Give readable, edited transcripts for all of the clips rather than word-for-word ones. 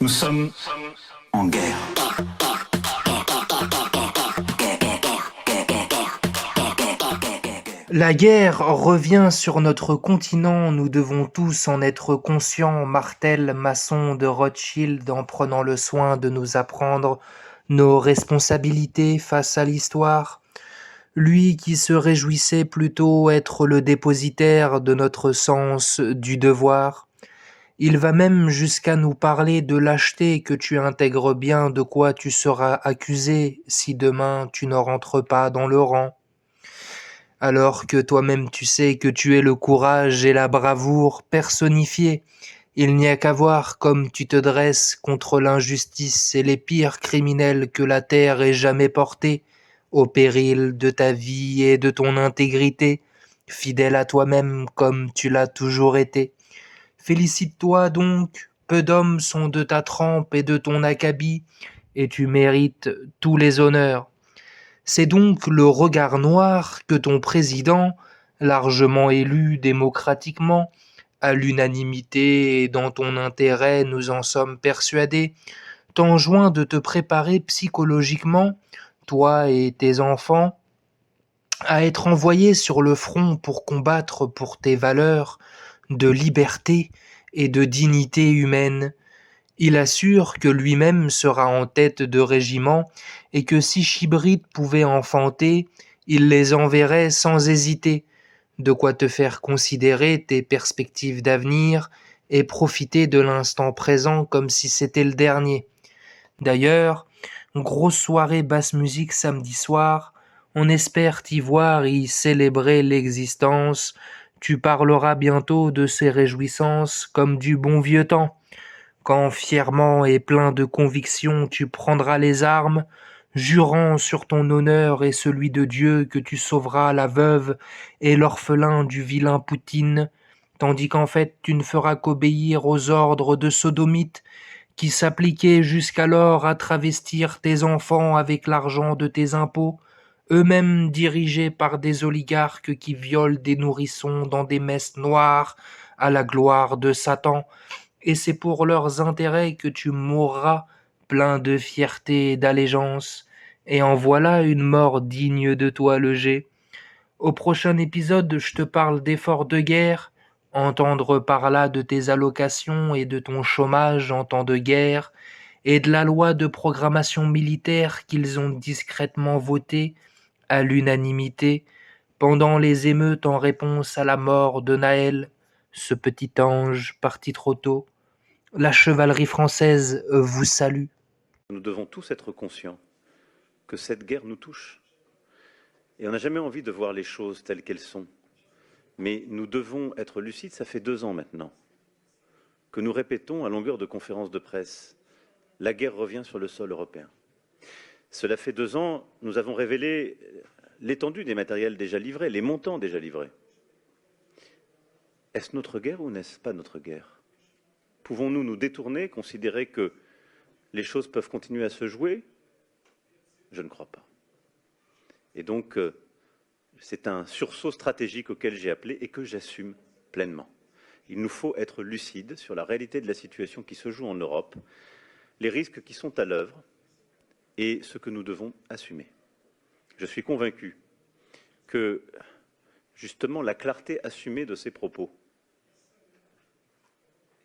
Nous sommes en guerre. La guerre revient sur notre continent, nous devons tous en être conscients, Martel, Masson de Rothschild, en prenant le soin de nous apprendre nos responsabilités face à l'histoire. Lui qui se réjouissait plutôt être le dépositaire de notre sens du devoir. Il va même jusqu'à nous parler de lâcheté que tu intègres bien de quoi tu seras accusé si demain tu ne rentres pas dans le rang. Alors que toi-même tu sais que tu es le courage et la bravoure personnifiés. Il n'y a qu'à voir comme tu te dresses contre l'injustice et les pires criminels que la terre ait jamais portés, au péril de ta vie et de ton intégrité, fidèle à toi-même comme tu l'as toujours été. Félicite-toi donc, peu d'hommes sont de ta trempe et de ton acabit, et tu mérites tous les honneurs. C'est donc le regard noir que ton président, largement élu démocratiquement, à l'unanimité et dans ton intérêt, nous en sommes persuadés, t'enjoint de te préparer psychologiquement, toi et tes enfants, à être envoyés sur le front pour combattre pour tes valeurs de liberté et de dignité humaine. Il assure que lui-même sera en tête de régiment et que si Chybrit pouvait enfanter, il les enverrait sans hésiter, de quoi te faire considérer tes perspectives d'avenir et profiter de l'instant présent comme si c'était le dernier. D'ailleurs, grosse soirée basse musique samedi soir, on espère t'y voir y célébrer l'existence, tu parleras bientôt de ces réjouissances comme du bon vieux temps quand fièrement et plein de conviction tu prendras les armes, jurant sur ton honneur et celui de Dieu que tu sauveras la veuve et l'orphelin du vilain Poutine, tandis qu'en fait tu ne feras qu'obéir aux ordres de sodomites qui s'appliquaient jusqu'alors à travestir tes enfants avec l'argent de tes impôts, eux-mêmes dirigés par des oligarques qui violent des nourrissons dans des messes noires à la gloire de Satan, et c'est pour leurs intérêts que tu mourras plein de fierté et d'allégeance, et en voilà une mort digne de toi le jet. Au prochain épisode, je te parle d'efforts de guerre, entendre par là de tes allocations et de ton chômage en temps de guerre, et de la loi de programmation militaire qu'ils ont discrètement votée à l'unanimité pendant les émeutes en réponse à la mort de Naël, ce petit ange parti trop tôt. La chevalerie française vous salue. Nous devons tous être conscients que cette guerre nous touche. Et on n'a jamais envie de voir les choses telles qu'elles sont. Mais nous devons être lucides, ça fait 2 ans maintenant, que nous répétons à longueur de conférences de presse, la guerre revient sur le sol européen. Cela fait 2 ans, nous avons révélé l'étendue des matériels déjà livrés, les montants déjà livrés. Est-ce notre guerre ou n'est-ce pas notre guerre? Pouvons-nous nous détourner, considérer que les choses peuvent continuer à se jouer? Je ne crois pas. Et donc, c'est un sursaut stratégique auquel j'ai appelé et que j'assume pleinement. Il nous faut être lucides sur la réalité de la situation qui se joue en Europe, les risques qui sont à l'œuvre et ce que nous devons assumer. Je suis convaincu que, justement, la clarté assumée de ces propos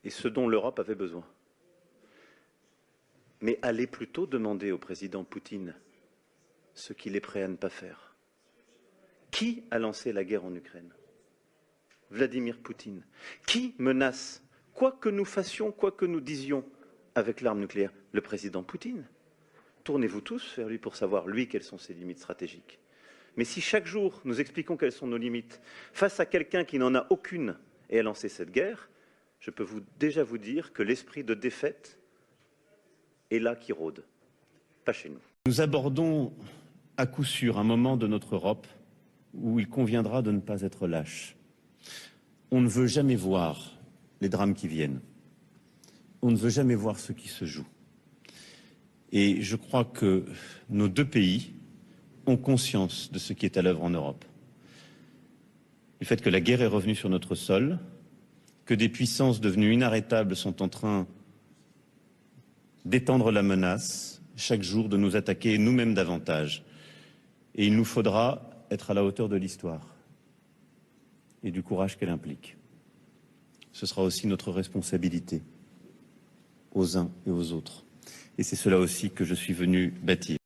est ce dont l'Europe avait besoin. Mais allez plutôt demander au président Poutine ce qu'il est prêt à ne pas faire. Qui a lancé la guerre en Ukraine? Vladimir Poutine. Qui menace, quoi que nous fassions, quoi que nous disions, avec l'arme nucléaire? Le président Poutine. Tournez-vous tous vers lui pour savoir, lui, quelles sont ses limites stratégiques. Mais si chaque jour nous expliquons quelles sont nos limites, face à quelqu'un qui n'en a aucune et a lancé cette guerre, je peux déjà vous dire que l'esprit de défaite est là qui rôde, pas chez nous. Nous abordons à coup sûr un moment de notre Europe où il conviendra de ne pas être lâche. On ne veut jamais voir les drames qui viennent. On ne veut jamais voir ce qui se joue. Et je crois que nos 2 pays ont conscience de ce qui est à l'œuvre en Europe. Le fait que la guerre est revenue sur notre sol, que des puissances devenues inarrêtables sont en train d'étendre la menace, chaque jour de nous attaquer nous-mêmes davantage. Et il nous faudra être à la hauteur de l'histoire et du courage qu'elle implique. Ce sera aussi notre responsabilité aux uns et aux autres. Et c'est cela aussi que je suis venu bâtir.